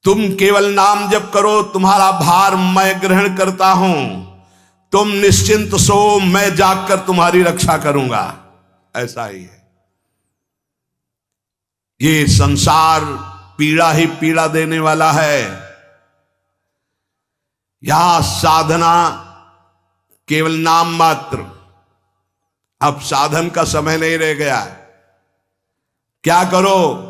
तुम केवल नाम जप करो, तुम्हारा भार मैं ग्रहण करता हूं, तुम निश्चिंत सो, मैं जागकर तुम्हारी रक्षा करूंगा। ऐसा ही है। ये संसार पीड़ा ही पीड़ा देने वाला है। यहां साधना केवल नाम मात्र। अब साधन का समय नहीं रह गया। क्या करो?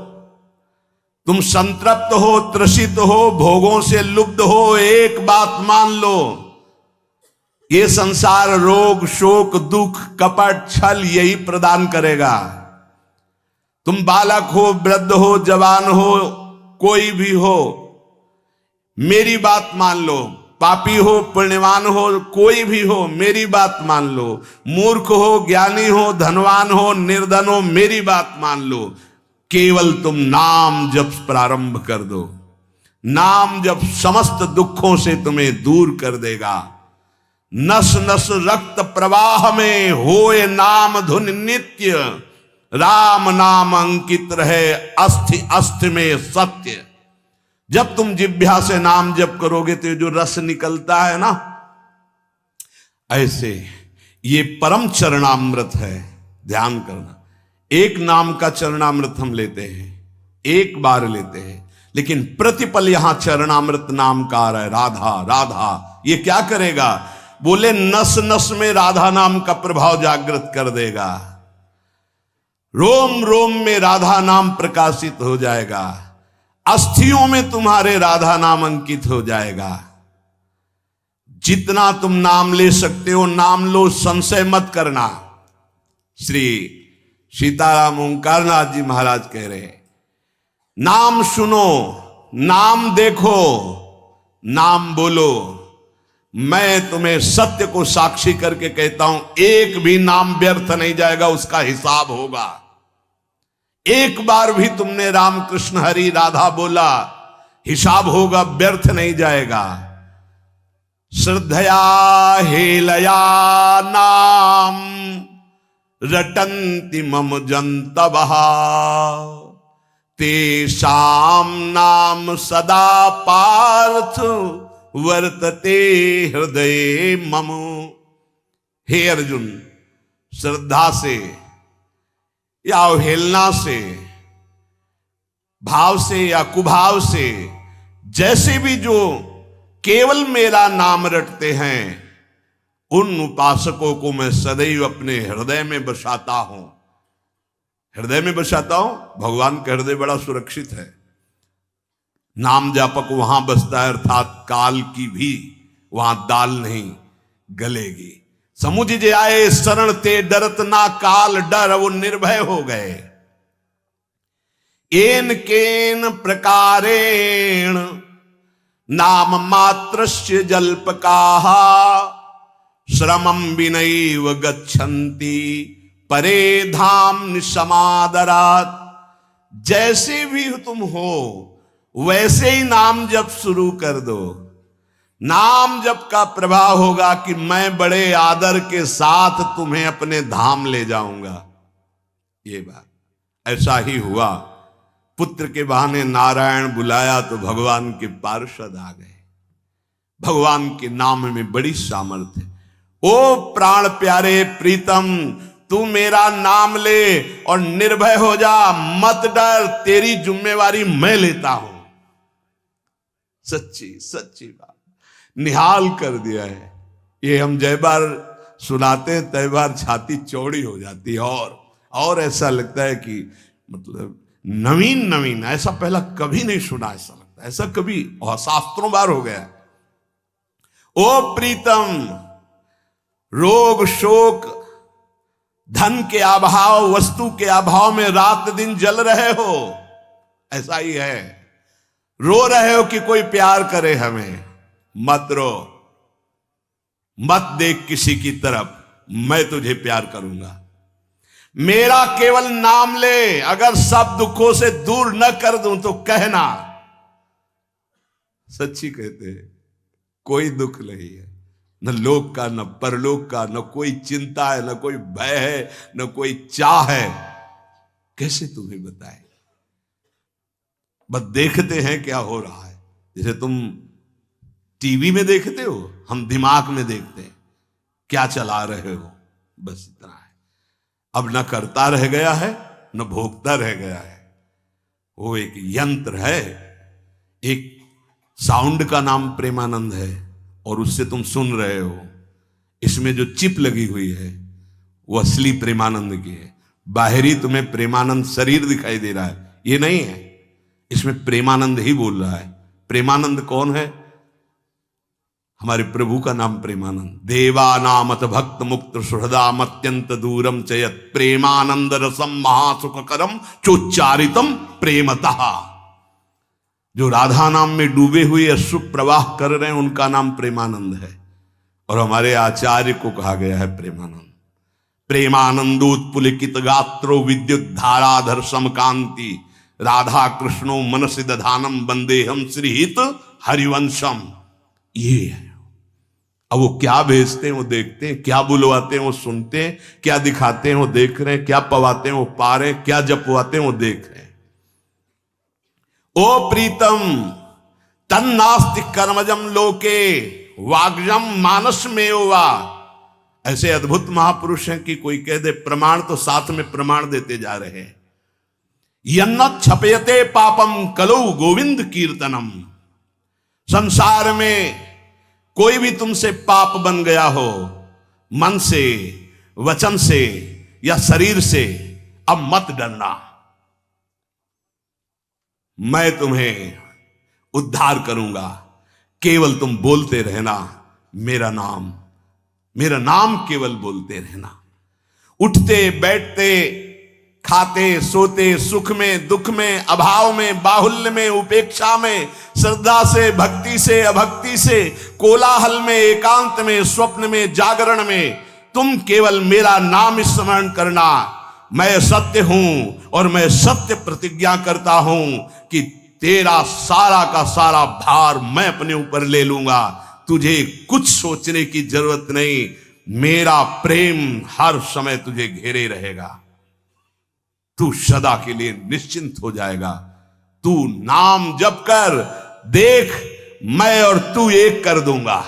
तुम संतृप्त हो, त्रसित हो, भोगों से लुब्ध हो, एक बात मान लो, ये संसार रोग, शोक, दुख, कपट, छल यही प्रदान करेगा। तुम बालक हो, वृद्ध हो, जवान हो, कोई भी हो, मेरी बात मान लो। पापी हो, पुण्यवान हो, कोई भी हो, मेरी बात मान लो। मूर्ख हो, ज्ञानी हो, धनवान हो, निर्धन हो, मेरी बात मान लो। केवल तुम नाम जप प्रारंभ कर दो। नाम जप समस्त दुखों से तुम्हें दूर कर देगा। नस नस रक्त प्रवाह में होए नाम धुन नित्य, राम नाम अंकित रहे अस्थि अस्थि में सत्य। जब तुम जिह्वा से नाम जप करोगे तो जो रस निकलता है ना, ऐसे ये परम चरणामृत है। ध्यान करना, एक नाम का चरणामृत हम लेते हैं, एक बार लेते हैं, लेकिन प्रतिपल यहां चरणामृत नाम का आ रहा है। राधा राधा, ये क्या करेगा? बोले नस नस में राधा नाम का प्रभाव जागृत कर देगा। रोम रोम में राधा नाम प्रकाशित हो जाएगा। अस्थियों में तुम्हारे राधा नाम अंकित हो जाएगा। जितना तुम नाम ले सकते हो नाम लो, संशय मत करना। श्री सीताराम ओंकारनाथ जी महाराज कह रहे हैं, नाम सुनो, नाम देखो, नाम बोलो। मैं तुम्हें सत्य को साक्षी करके कहता हूं, एक भी नाम व्यर्थ नहीं जाएगा, उसका हिसाब होगा। एक बार भी तुमने राम कृष्ण हरि राधा बोला, हिसाब होगा, व्यर्थ नहीं जाएगा। श्रद्धया हेलया नाम रटन्ति मम जन्तवः, तेषां नाम सदा पार्थ वर्तते हृदय मम। हे अर्जुन, श्रद्धा से या अवहेलना से, भाव से या कुभाव से, जैसे भी जो केवल मेरा नाम रटते हैं, उन उपासकों को मैं सदैव अपने हृदय में बसाता हूं। हृदय में बसाता हूं। भगवान का हृदय बड़ा सुरक्षित है। नाम जापक वहां बसता है, अर्थात काल की भी वहां दाल नहीं गलेगी। समुझ जे आए शरण ते डरत ना काल डर, वो निर्भय हो गए। एन केन प्रकारेण नाम मात्रस्य जल्पकाः, श्रमं विनैव गच्छन्ति परे धाम निसमादरात्। जैसे भी तुम हो वैसे ही नाम जप शुरू कर दो। नाम जप का प्रभाव होगा कि मैं बड़े आदर के साथ तुम्हें अपने धाम ले जाऊंगा। ये बात ऐसा ही हुआ। पुत्र के बहाने नारायण बुलाया तो भगवान के पार्षद आ गए। भगवान के नाम में बड़ी सामर्थ्य है। ओ प्राण प्यारे प्रीतम, तू मेरा नाम ले और निर्भय हो जा, मत डर, तेरी जिम्मेवारी मैं लेता हूं। सच्ची सच्ची बात निहाल कर दिया है। ये हम जय बार सुनाते हैं तय बार छाती चौड़ी हो जाती है, और ऐसा लगता है कि मतलब नवीन नवीन, ऐसा पहला कभी नहीं सुना। ऐसा लगता है ऐसा कभी शास्त्रों बार हो गया। ओ प्रीतम, रोग शोक धन के अभाव, वस्तु के अभाव में रात दिन जल रहे हो, ऐसा ही है। रो रहे हो कि कोई प्यार करे हमें, मत रो, मत देख किसी की तरफ, मैं तुझे प्यार करूंगा। मेरा केवल नाम ले, अगर सब दुखों से दूर न कर दूं तो कहना। सच्ची कहते हैं, कोई दुख नहीं है, न लोक का, न परलोक का, न कोई चिंता है, न कोई भय है, न कोई चाह है। कैसे तुम्हें बताएं, बस देखते हैं क्या हो रहा है। जैसे तुम टीवी में देखते हो, हम दिमाग में देखते हैं क्या चला रहे हो, बस इतना है। अब न करता रह गया है न भोगता रह गया है, वो एक यंत्र है। एक साउंड का नाम प्रेमानंद है और उससे तुम सुन रहे हो, इसमें जो चिप लगी हुई है वो असली प्रेमानंद की है। बाहरी तुम्हें प्रेमानंद शरीर दिखाई दे रहा है, ये नहीं है, इसमें प्रेमानंद ही बोल रहा है। प्रेमानंद कौन है? हमारे प्रभु का नाम प्रेमानंद। देवानामत भक्त मुक्त सुहृदाम अत्यंत दूरम चयत प्रेमानंद रसम महासुखकरम चोच्चारितम प्रेमतः। जो राधा नाम में डूबे हुए अश्रु प्रवाह कर रहे हैं उनका नाम प्रेमानंद है, और हमारे आचार्य को कहा गया है प्रेमानंद। प्रेमानंदोत्पुलिकित गात्रो विद्युत धाराधर समकांति राधा कृष्णो मनसि दधानम वंदेहम श्रीहित हरिवंशम। ये है। अब वो क्या भेजते हैं वो देखते हैं, क्या बुलवाते हैं वो सुनते हैं, क्या दिखाते हैं वो देख रहे हैं, क्या पवाते हैं वो पा रहे हैं, क्या जपवाते हैं वो देख रहे हैं। ओ प्रीतम तन्नास्ति कर्मजम लोके वाग्जम मानस में वा। ऐसे अद्भुत महापुरुष हैं कि कोई कह दे प्रमाण तो साथ में प्रमाण देते जा रहे हैं। यन्न छपयते पापम कलो गोविंद कीर्तनम। संसार में कोई भी तुमसे पाप बन गया हो, मन से, वचन से या शरीर से, अब मत डरना, मैं तुम्हें उद्धार करूंगा। केवल तुम बोलते रहना मेरा नाम, मेरा नाम केवल बोलते रहना। उठते बैठते, खाते सोते, सुख में दुख में, अभाव में बाहुल्य में, उपेक्षा में, श्रद्धा से भक्ति से अभक्ति से, कोलाहल में एकांत में, स्वप्न में जागरण में, तुम केवल मेरा नाम स्मरण करना। मैं सत्य हूं और मैं सत्य प्रतिज्ञा करता हूं कि तेरा सारा का सारा भार मैं अपने ऊपर ले लूंगा। तुझे कुछ सोचने की जरूरत नहीं, मेरा प्रेम हर समय तुझे घेरे रहेगा। तू सदा के लिए निश्चिंत हो जाएगा। तू नाम जप कर देख, मैं और तू एक कर दूंगा।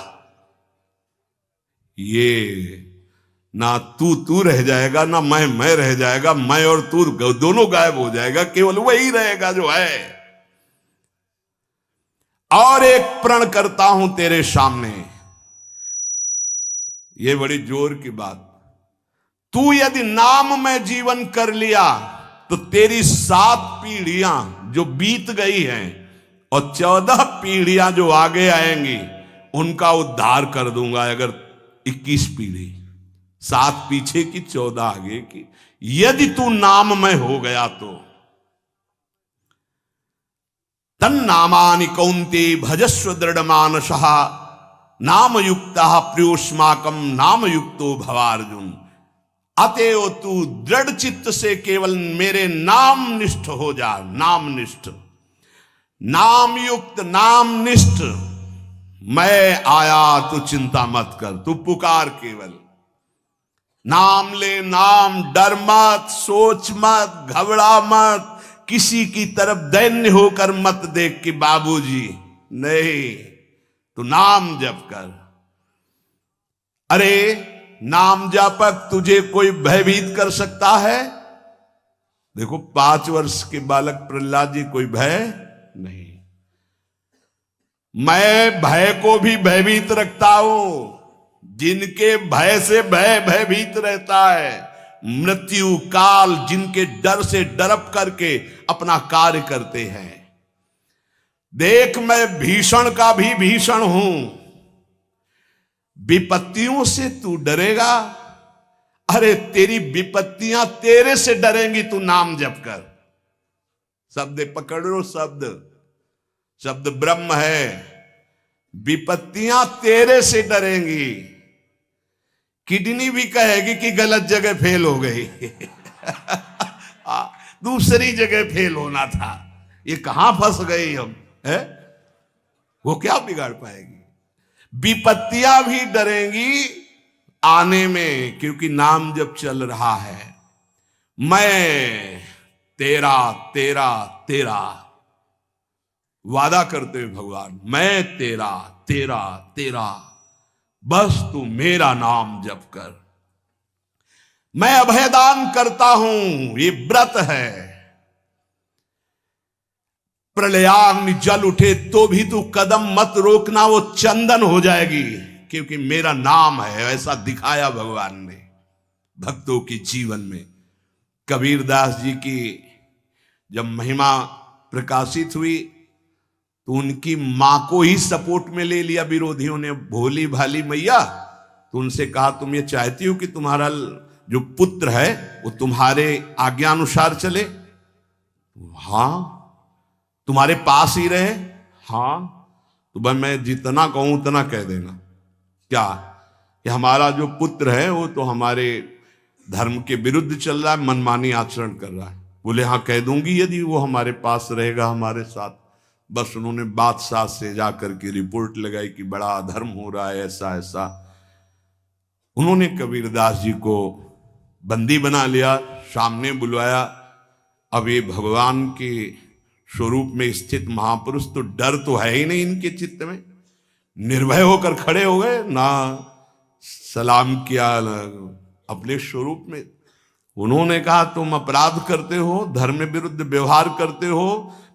ये ना तू रह जाएगा, ना मैं रह जाएगा, मैं और तू दोनों गायब हो जाएगा, केवल वही रहेगा जो है। और एक प्रण करता हूं तेरे सामने, ये बड़ी जोर की बात। तू यदि नाम में जीवन कर लिया तो तेरी 7 पीढ़ियां जो बीत गई हैं और 14 पीढ़ियां जो आगे आएंगी उनका उद्धार कर दूंगा। अगर 21 पीढ़ी, 7 पीछे की 14 आगे की, यदि तू नाम में हो गया तो। तन्नामानि कौन्ते भजस्व दृढ़ मानसः नाम युक्तः प्रियोस्माकम नाम युक्तो भवार्जुन। अतएव तू दृढ़ चित्त से केवल मेरे नाम निष्ठ हो जा। नाम निष्ठ, नाम युक्त, नाम निष्ठ। मैं आया, तू चिंता मत कर, तू पुकार केवल। नाम ले नाम, डर मत, सोच मत, घबरा मत, किसी की तरफ दैन्य होकर मत देख कि बाबूजी, नहीं, तू नाम जप कर। अरे नाम जापक तुझे कोई भयभीत कर सकता है? देखो 5 वर्ष के बालक प्रहलाद जी, कोई भय नहीं। मैं भय को भी भयभीत रखता हूं। जिनके भय से भय भयभीत रहता है, मृत्यु काल जिनके डर से डरप करके अपना कार्य करते हैं। देख मैं भीषण का भी भीषण हूं। विपत्तियों से तू डरेगा? अरे तेरी विपत्तियां तेरे से डरेंगी, तू नाम जप कर। शब्द पकड़ लो, शब्द, शब्द ब्रह्म है। विपत्तियां तेरे से डरेंगी। किडनी भी कहेगी कि गलत जगह फेल हो गई दूसरी जगह फेल होना था, ये कहां फंस गई हम, है? वो क्या बिगाड़ पाएगी? विपत्तियां भी डरेंगी आने में, क्योंकि नाम जब चल रहा है। मैं तेरा तेरा तेरा, वादा करते हुए भगवान, मैं तेरा तेरा तेरा, बस तू मेरा नाम जप कर। मैं अभयदान करता हूं, ये व्रत है। प्रलयाग्नि जल उठे तो भी तू कदम मत रोकना, वो चंदन हो जाएगी, क्योंकि मेरा नाम है। ऐसा दिखाया भगवान ने भक्तों के जीवन में। कबीरदास जी की जब महिमा प्रकाशित हुई तो उनकी मां को ही सपोर्ट में ले लिया विरोधियों ने। भोली भाली मैया, तो उनसे कहा, तुम ये चाहती हो कि तुम्हारा जो पुत्र है वो तुम्हारे आज्ञा अनुसार चले? हाँ। तुम्हारे पास ही रहे? हाँ। तो भाई मैं जितना कहूं उतना कह देना। क्या कि हमारा जो पुत्र है वो तो हमारे धर्म के विरुद्ध चल रहा है, मनमानी आचरण कर रहा है। बोले हाँ कह दूंगी, यदि वो हमारे पास रहेगा हमारे साथ। बस उन्होंने बादशाह से जाकर के रिपोर्ट लगाई कि बड़ा अधर्म हो रहा है, ऐसा ऐसा। उन्होंने कबीरदास जी को बंदी बना लिया, सामने बुलवाया। अब ये भगवान के स्वरूप में स्थित महापुरुष, तो डर तो है ही नहीं इनके चित्त में। निर्भय होकर खड़े हो गए, ना सलाम किया अपने स्वरूप में। उन्होंने कहा, तुम अपराध करते हो, धर्म विरुद्ध व्यवहार करते हो,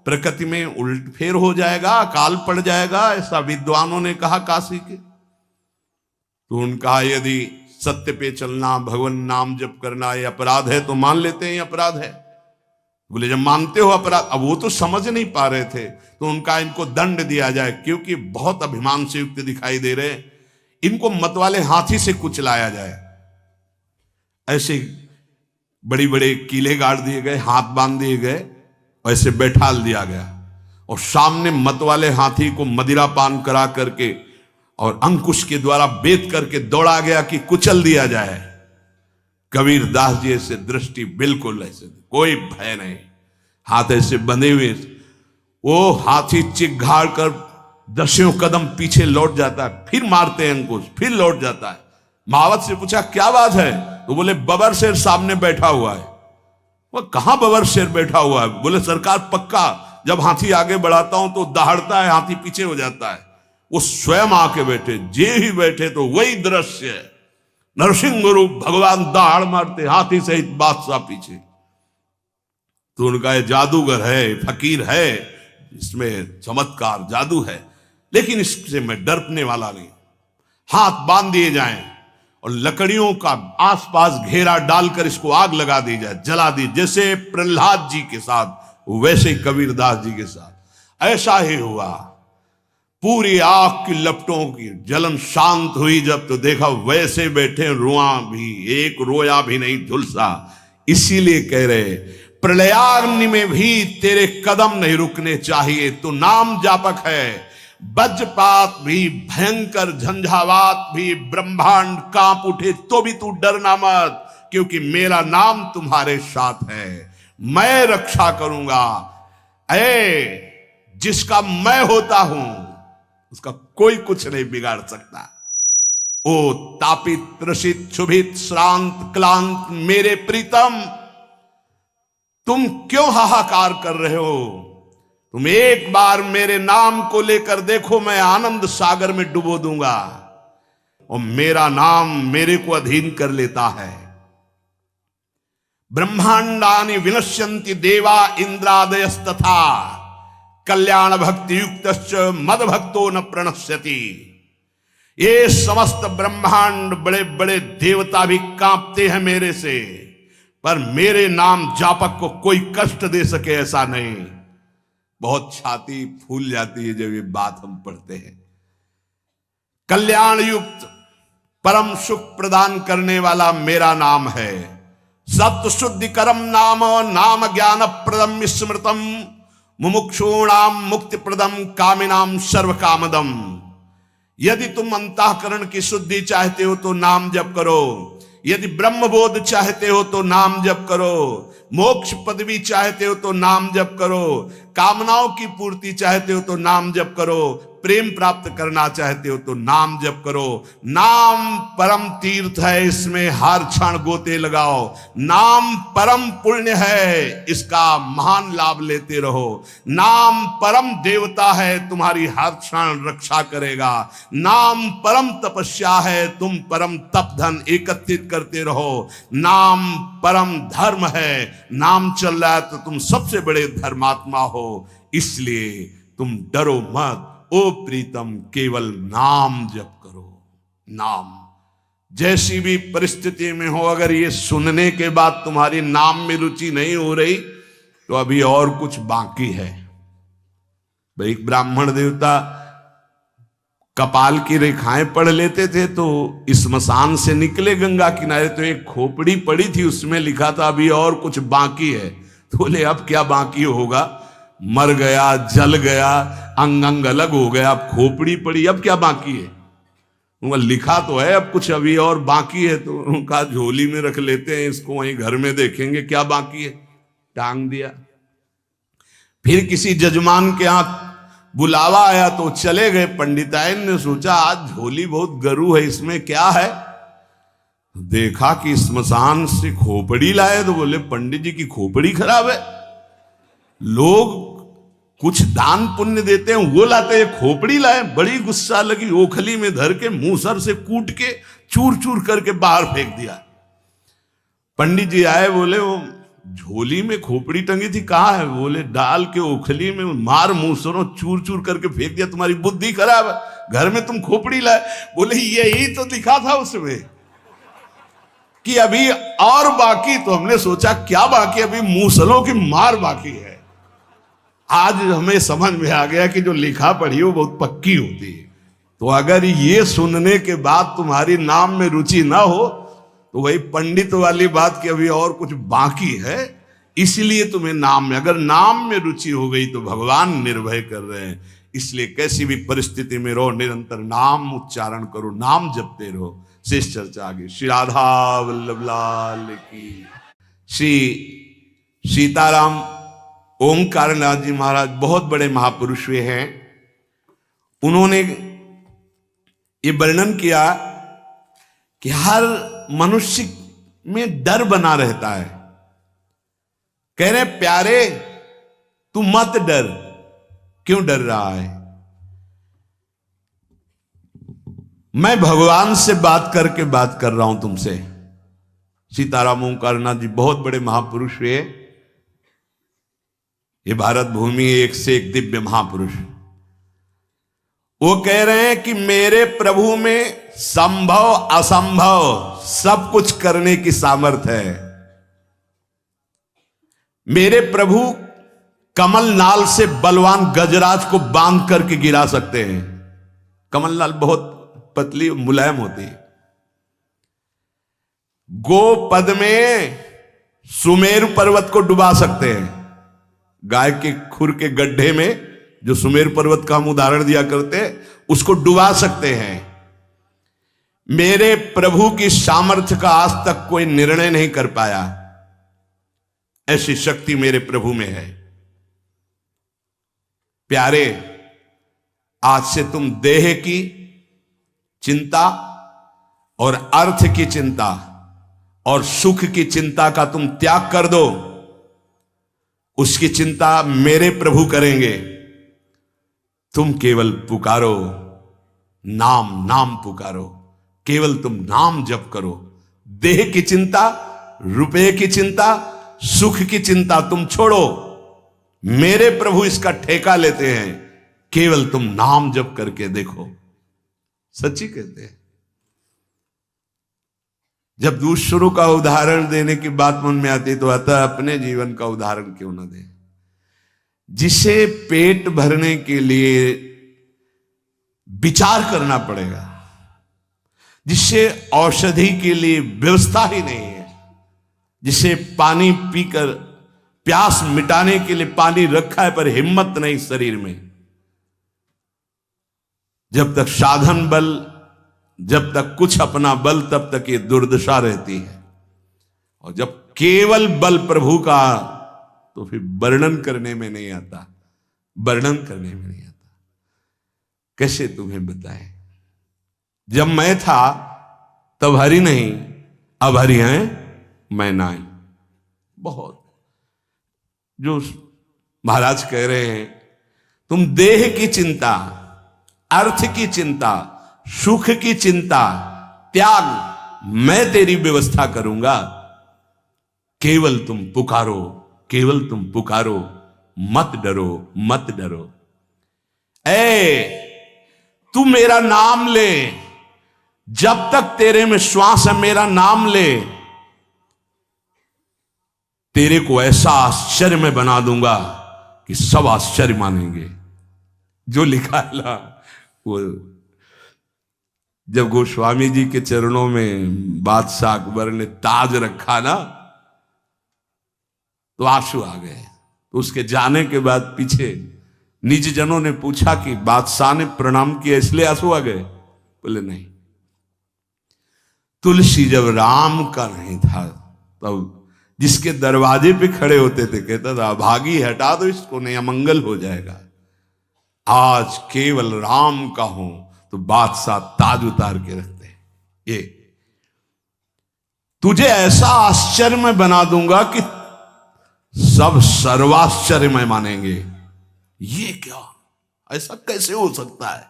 प्रकृति में उल्ट फेर हो जाएगा, अकाल पड़ जाएगा, ऐसा विद्वानों ने कहा काशी के। तो उनका यदि सत्य पे चलना, भगवान नाम जप करना ये अपराध है तो मान लेते हैं ये अपराध है। बोले जब मानते हो अपराध, अब वो तो समझ नहीं पा रहे थे, तो उनका इनको दंड दिया जाए, क्योंकि बहुत अभिमान से युक्त दिखाई दे रहे, इनको मतवाले हाथी से कुचलाया जाए। ऐसे बड़ी बड़े कीले गाड़ दिए गए, हाथ बांध दिए गए, ऐसे बैठाल दिया गया, और सामने मतवाले हाथी को मदिरा पान करा करके और अंकुश के द्वारा बेत करके दौड़ा गया कि कुचल दिया जाए। कबीरदास जी ऐसे दृष्टि बिल्कुल ऐसे, कोई भय नहीं, हाथ ऐसे बंधे हुए, वो हाथी चिघाड़ कर 10 कदम पीछे लौट जाता है, फिर मारते हैं अंकुश, फिर लौट जाता है। महावत से पूछा क्या बात है? तो बोले बबर शेर सामने बैठा हुआ है। वो कहां बबर शेर बैठा हुआ है? बोले सरकार पक्का जब हाथी आगे बढ़ाता हूं तो दहाड़ता है, हाथी पीछे हो जाता है। वो स्वयं आके बैठे, जे ही बैठे तो वही दृश्य है, नरसिंह रूप भगवान दहाड़ मारते, हाथी सहित बादशाह पीछे। तो उनका ये जादूगर है, फकीर है, इसमें चमत्कार जादू है, लेकिन इससे मैं डरने वाला नहीं। हाथ बांध दिए जाएं और लकड़ियों का आसपास घेरा डालकर इसको आग लगा दी जाए, जला दी, जैसे प्रहलाद जी के साथ वैसे कबीरदास जी के साथ ऐसा ही हुआ। पूरी आग की लपटों की जलन शांत हुई जब, तो देखा वैसे बैठे, रुआ भी एक रोया भी नहीं झुलसा। इसीलिए कह रहे प्रलयाग्नि में भी तेरे कदम नहीं रुकने चाहिए। तो नाम जापक है, वज्रपात भी, भयंकर झंझावात भी, ब्रह्मांड कांप उठे तो भी तू डरना मत, क्योंकि मेरा नाम तुम्हारे साथ है, मैं रक्षा करूंगा। जिसका मैं होता हूं उसका कोई कुछ नहीं बिगाड़ सकता। ओ तापित त्रसित क्षुभित श्रांत क्लांत मेरे प्रीतम, तुम क्यों हाहाकार कर रहे हो? तुम एक बार मेरे नाम को लेकर देखो, मैं आनंद सागर में डुबो दूंगा। और मेरा नाम मेरे को अधीन कर लेता है। ब्रह्मांडानि विनश्यन्ति देवा इंद्रादयस्तथा, कल्याण भक्ति युक्तश्च मद भक्तो न प्रणश्यति। ये समस्त ब्रह्मांड, बड़े बड़े देवता भी कांपते हैं मेरे से, पर मेरे नाम जापक को कोई कष्ट दे सके ऐसा नहीं। बहुत छाती फूल जाती है जब ये बात हम पढ़ते हैं। कल्याण युक्त परम सुख प्रदान करने वाला मेरा नाम है। सत्य शुद्धि करम नाम, नाम ज्ञान प्रदम स्मृतम, मुमुक्षूणाम मुक्ति प्रदम, कामिनाम सर्व कामदम। यदि तुम अंतःकरण की शुद्धि चाहते हो तो नाम जप करो, यदि ब्रह्मबोध चाहते हो तो नाम जप करो, मोक्ष पदवी चाहते हो तो नाम जप करो, कामनाओं की पूर्ति चाहते हो तो नाम जप करो, प्रेम प्राप्त करना चाहते हो तो नाम जप करो। नाम परम तीर्थ है, इसमें हर क्षण गोते लगाओ। नाम परम पुण्य है, इसका महान लाभ लेते रहो। नाम परम देवता है, तुम्हारी हर क्षण रक्षा करेगा। नाम परम तपस्या है, तुम परम तप धन एकत्रित करते रहो। नाम परम धर्म है, नाम चल रहा है तो तुम सबसे बड़े धर्मात्मा हो, इसलिए तुम डरो मत। ओ प्रीतम, केवल नाम जप करो। नाम जैसी भी परिस्थिति में हो, अगर ये सुनने के बाद तुम्हारी नाम में रुचि नहीं हो रही तो अभी और कुछ बाकी है। भाई ब्राह्मण देवता कपाल की रेखाएं पढ़ लेते थे तो स्मशान से निकले गंगा किनारे तो एक खोपड़ी पड़ी थी, उसमें लिखा था अभी और कुछ बाकी है। तो बोले अब क्या बाकी होगा, मर गया, जल गया, अंग अंग अलग हो गया, अब खोपड़ी पड़ी, अब क्या बाकी है। उनका लिखा तो है अब कुछ अभी और बाकी है, तो उनका झोली में रख लेते हैं, इसको वहीं घर में देखेंगे क्या बाकी है, टांग दिया। फिर किसी जजमान के यहाँ बुलावा आया तो चले गए। पंडिताइन ने सोचा आज झोली बहुत गरू है, इसमें क्या है। देखा कि स्मशान से खोपड़ी लाए, तो बोले पंडित जी की खोपड़ी खराब है। लोग कुछ दान पुण्य देते हैं, वो लाते हैं, खोपड़ी लाए। बड़ी गुस्सा लगी, ओखली में धर के मूसर से कूट के चूर चूर करके बाहर फेंक दिया। पंडित जी आए, बोले वो झोली में खोपड़ी टंगी थी, कहाँ है। बोले डाल के ओखली में मार मूसरों चूर चूर करके फेंक दिया, तुम्हारी बुद्धि खराब है, घर में तुम खोपड़ी लाए। बोले यही तो लिखा था उसमें कि अभी और बाकी। तो हमने सोचा क्या बाकी, अभी मूसलों की मार बाकी है। आज हमें समझ में आ गया कि जो लिखा पढ़ी वो बहुत पक्की होती है। तो अगर ये सुनने के बाद तुम्हारी नाम में रुचि ना हो तो वही पंडित वाली बात कि अभी और कुछ बाकी है, इसलिए तुम्हें नाम में, अगर नाम में रुचि हो गई तो भगवान निर्भय कर रहे हैं। इसलिए कैसी भी परिस्थिति में रहो, निरंतर नाम उच्चारण करो, नाम जपते रहो। शेष चर्चा आगे। श्री राधा वल्लभ लाल की। श्री सीताराम ओंकारनाथ जी महाराज बहुत बड़े महापुरुष हुए हैं। उन्होंने ये वर्णन किया कि हर मनुष्य में डर बना रहता है। कह रहे प्यारे तू मत डर, क्यों डर रहा है। मैं भगवान से बात कर रहा हूं तुमसे। सीताराम ओंकारनाथ जी बहुत बड़े महापुरुष हुए। ये भारत भूमि एक से एक दिव्य महापुरुष। वो कह रहे हैं कि मेरे प्रभु में संभव असंभव सब कुछ करने की सामर्थ्य है। मेरे प्रभु कमल नाल से बलवान गजराज को बांध करके गिरा सकते हैं। कमल नाल बहुत पतली मुलायम होती है। गोपद में सुमेरु पर्वत को डुबा सकते हैं। गाय के खुर के गड्ढे में जो सुमेरु पर्वत का हम उदाहरण दिया करते, उसको डुबा सकते हैं। मेरे प्रभु की सामर्थ्य का आज तक कोई निर्णय नहीं कर पाया, ऐसी शक्ति मेरे प्रभु में है। प्यारे, आज से तुम देह की चिंता और अर्थ की चिंता और सुख की चिंता का तुम त्याग कर दो। उसकी चिंता मेरे प्रभु करेंगे। तुम केवल पुकारो, नाम नाम पुकारो, केवल तुम नाम जप करो। देह की चिंता, रुपए की चिंता, सुख की चिंता तुम छोड़ो। मेरे प्रभु इसका ठेका लेते हैं। केवल तुम नाम जप करके देखो। सच्ची कहते हैं। जब दूसरों का उदाहरण देने की बात मन में आती तो आता अपने जीवन का उदाहरण क्यों ना दे। जिसे पेट भरने के लिए विचार करना पड़ेगा, जिसे औषधि के लिए व्यवस्था ही नहीं है, जिसे पानी पीकर प्यास मिटाने के लिए पानी रखा है पर हिम्मत नहीं शरीर में, जब तक साधन बल, जब तक कुछ अपना बल, तब तक ये दुर्दशा रहती है। और जब केवल बल प्रभु का, तो फिर वर्णन करने में नहीं आता, वर्णन करने में नहीं आता। कैसे तुम्हें बताएं। जब मैं था तब हरि नहीं, अब हरि हैं मैं नहीं। बहुत जो महाराज कह रहे हैं, तुम देह की चिंता, अर्थ की चिंता, सुख की चिंता त्याग, मैं तेरी व्यवस्था करूंगा। केवल तुम पुकारो, केवल तुम पुकारो, मत डरो, मत डरो। तू मेरा नाम ले, जब तक तेरे में श्वास है मेरा नाम ले, तेरे को ऐसा आश्चर्य में बना दूंगा कि सब आश्चर्य मानेंगे। जो लिखा है ना, वो जब गोस्वामी जी के चरणों में बादशाह अकबर ने ताज रखा ना, तो आंसू आ गए। तो उसके जाने के बाद पीछे निज जनों ने पूछा कि बादशाह ने प्रणाम किया इसलिए आंसू आ गए? बोले नहीं, तुलसी जब राम का नहीं था तब जिसके दरवाजे पे खड़े होते थे कहता था भागी हटा दो इसको, नहीं अमंगल हो जाएगा। आज केवल राम का हो तो बादशाह ताज उतार के रखते हैं। ये तुझे ऐसा आश्चर्य में बना दूंगा कि सब सर्वाश्चर्य में मानेंगे। ये क्या, ऐसा कैसे हो सकता है?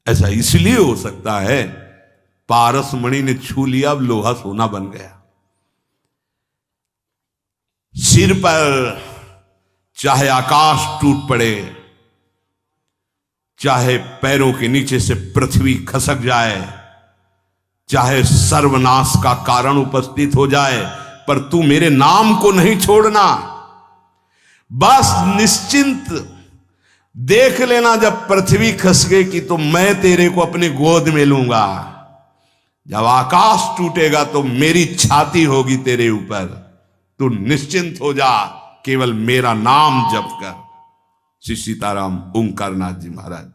ऐसा इसलिए हो सकता है, पारस मणि ने छू लिया, अब लोहा सोना बन गया। सिर पर चाहे आकाश टूट पड़े, चाहे पैरों के नीचे से पृथ्वी खसक जाए, चाहे सर्वनाश का कारण उपस्थित हो जाए, पर तू मेरे नाम को नहीं छोड़ना। बस निश्चिंत देख लेना, जब पृथ्वी खस गई तो मैं तेरे को अपनी गोद में लूंगा। जब आकाश टूटेगा तो मेरी छाती होगी तेरे ऊपर। तू निश्चिंत हो जा, केवल मेरा नाम जप कर। श्री सीताराम ओंकारनाथ जी महाराज।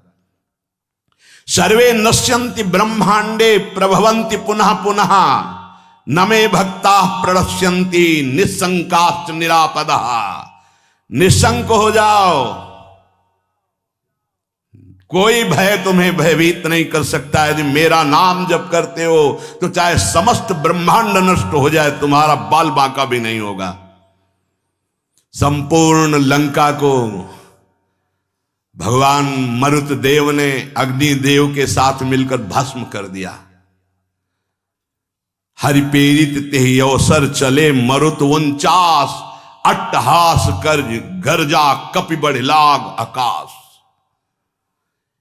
सर्वे नश्यन्ति ब्रह्मांडे प्रभवन्ति पुनः पुनः, न मे भक्ता प्रणश्यन्ति निशंकाश्च निरापदः। निशंक हो जाओ, कोई भय तुम्हें भयभीत नहीं कर सकता। यदि मेरा नाम जप करते हो तो चाहे समस्त ब्रह्मांड नष्ट हो जाए, तुम्हारा बाल बांका भी नहीं होगा। संपूर्ण लंका को भगवान मरुत देव ने अग्निदेव के साथ मिलकर भस्म कर दिया। हरिपेरित तेहि अवसर चले मरुत 49, अट्टहास कर गर्जा कपि बढ़ लाग आकाश।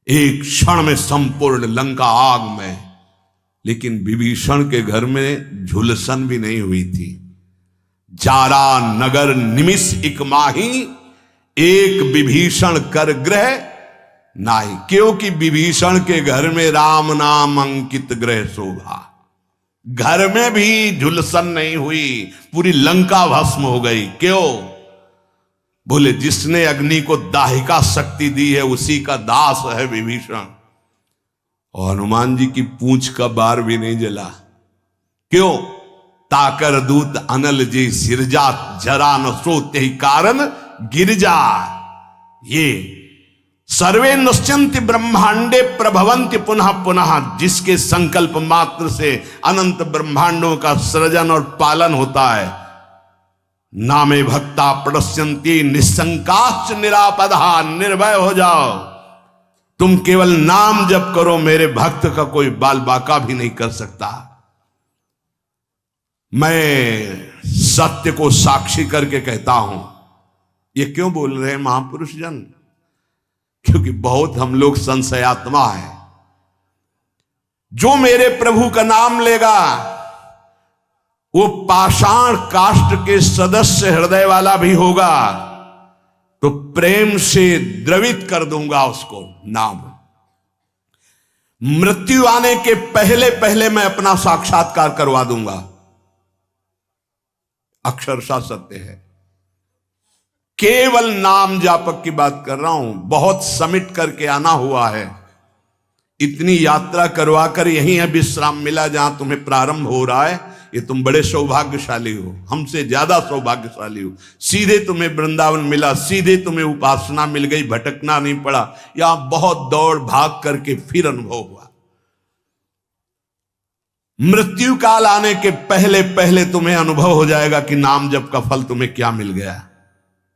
एक क्षण में संपूर्ण लंका आग में। लेकिन विभीषण के घर में झुलसन भी नहीं हुई थी। जारा नगर निमिष इक माही, एक विभीषण कर ग्रह नाही। क्योंकि विभीषण के घर में राम नाम अंकित ग्रह शोभा। घर में भी झुलसन नहीं हुई, पूरी लंका भस्म हो गई। क्यों? बोले जिसने अग्नि को दाहिका शक्ति दी है उसी का दास है विभीषण। और हनुमान जी की पूंछ का बार भी नहीं जला। क्यों? ताकर दूत अनल जी सिरजा, जरा न सोते ही कारण गिरजा। ये सर्वे नश्यन्ति ब्रह्मांडे प्रभवन्ति पुनः पुनः, जिसके संकल्प मात्र से अनंत ब्रह्मांडों का सृजन और पालन होता है। नामे भक्ता प्रणश्यन्ति निशंकाश्च निरापदः। निर्भय हो जाओ, तुम केवल नाम जप करो, मेरे भक्त का कोई बाल बाका भी नहीं कर सकता। मैं सत्य को साक्षी करके कहता हूं। ये क्यों बोल रहे हैं महापुरुष जन? क्योंकि बहुत हम लोग संशयात्मा है। जो मेरे प्रभु का नाम लेगा वो पाषाण काष्ठ के सदस्य हृदय वाला भी होगा, तो प्रेम से द्रवित कर दूंगा उसको नाम। मृत्यु आने के पहले पहले मैं अपना साक्षात्कार करवा दूंगा। अक्षरशः सत्य है। केवल नाम जापक की बात कर रहा हूं। बहुत समिट करके आना हुआ है। इतनी यात्रा करवा कर यहीं है विश्राम मिला जहां तुम्हें प्रारंभ हो रहा है। ये तुम बड़े सौभाग्यशाली हो, हमसे ज्यादा सौभाग्यशाली हो। सीधे तुम्हें वृंदावन मिला, सीधे तुम्हें उपासना मिल गई, भटकना नहीं पड़ा। यहां बहुत दौड़ भाग करके फिर अनुभव हुआ। मृत्यु काल आने के पहले पहले तुम्हें अनुभव हो जाएगा कि नाम जप का फल तुम्हें क्या मिल गया।